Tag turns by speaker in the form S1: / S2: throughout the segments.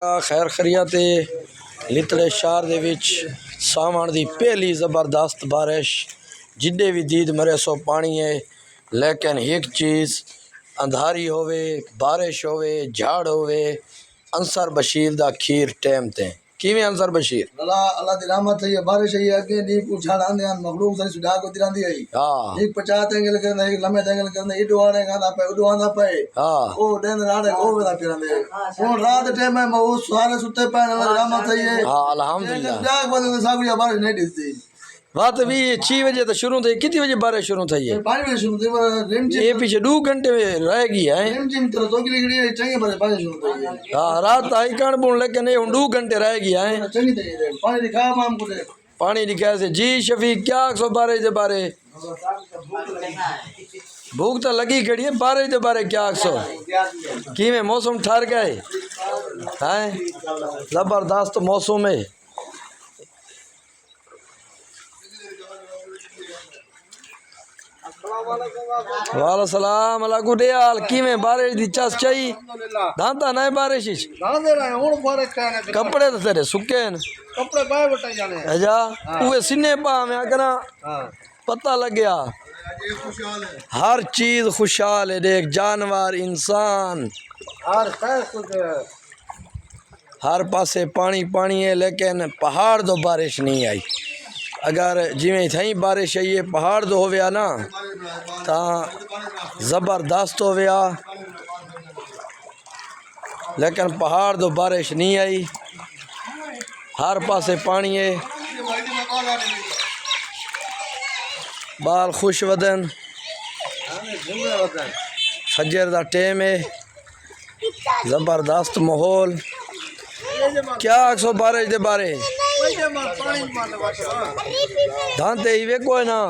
S1: खैर खरीत लितड़े शहर दे विच सावण दी पहली ज़बरदस्त बारिश जिन्ने भी दीद मरे सो पानी है। लेकिन एक चीज़ अंधारी होवे बारिश होवे झाड़ होवे अंसर बशीर दा खीर टाइम ते किवें अंसर बशीर
S2: अल्लाह दी रहमत है बारिश है आगे नी को झाड़ आंदे हैं मखलूक सारी सुधा को दिरांदी है
S1: हां
S2: एक 50 एंगल करना एक लंबे एंगल करना इडो आने गाना पे उडो आंदा पे
S1: हां
S2: ओ दिन रात ओ वेदा पिरंदे हुन रात टाइम में वो सारे सुते पे अल्लाह दी रहमत है
S1: हां अल्हम्दुलिल्लाह
S2: जाग बंद सब या बारिश नहीं दिसती
S1: बात भी 6 बजे तो शुरू थी कितनी बजे बारिश शुरू थी है
S2: 5 बजे शुरू थी रिम
S1: ये पीछे 2 घंटे में रह गई है
S2: रिम जिम तो 2 किलोमीटर चंगे बजे बारिश शुरू थी
S1: हां रात आई कान बुन लेकिन ये 2 घंटे रह गया है
S2: चंगी थी पानी दिखा माम को दे
S1: पानी लिखा से जी शफीक क्या 112 दे बारे भूख तो लगी खड़ी है बारिश दे बारे क्या 100 कि में मौसम ठहर गए हैं जबरदस्त मौसम है। वाला सलाम अला गुडियाल किवें बारिश दी चस चाही दांता ना बारिश
S2: दांदे रहे हुन बारिश कहने
S1: कपड़े तो तेरे सुके न
S2: कपड़े बाय बटाई जाने
S1: अजा उवे सीने पा मैं करा पता लग गया हर चीज खुशहाल है देख जानवर इंसान हर पासे पानी पानी है लेकिन पहाड़ तो बारिश नहीं आई। अगर जिमें थी बारिश आई है पहाड़ तो होया ना तो ज़बरदस्त होया लेकिन पहाड़ तो बारिश नहीं आई हर पासे पानी है बाल खुश वदन फजर दा टाइम है ज़बरदस्त माहौल क्या 112 दे बारे धानते ही वे कोई ना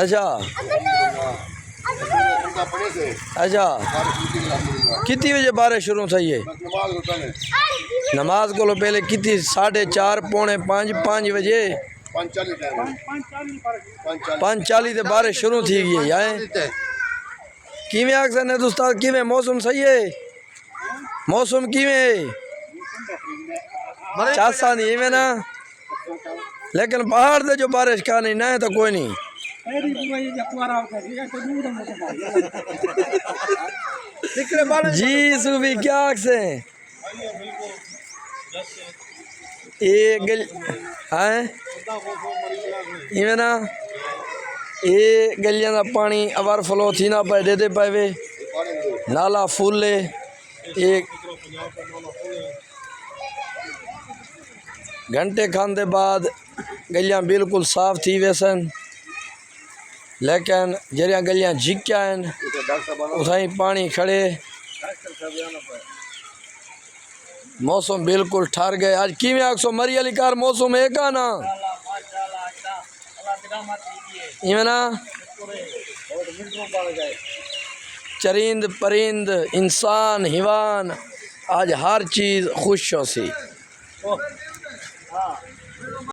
S1: अच्छा अच्छा कितनी बजे बारिश शुरू थी है नमाज को पहले कितनी 4:30 पौने 5 बजे 5:40 से बारिश शुरू थी गई है किवें आखसन है उस्ताद किवें मौसम सही है मौसम किवें चासा नहीं है ना लेकिन पहाड़ से जो बारिश का नहीं ना है तो कोई नहीं जी सूफी क्या से ये गल है इवें ना ये गलियां का पानी अवर फ्लो थी ना पे दे पावे नाला फुल है एक घंटे खाने बाद गलियां बिल्कुल साफ थी वैसन लेकिन जरिया गलियां झिक्या उसाई पानी खड़े मौसम बिल्कुल ठहर गए आज किवें आखसो मरी अली कार मौसम है का ना इवें ना चरिंद परिंद इंसान हिवान आज हर चीज़ खुश हो सी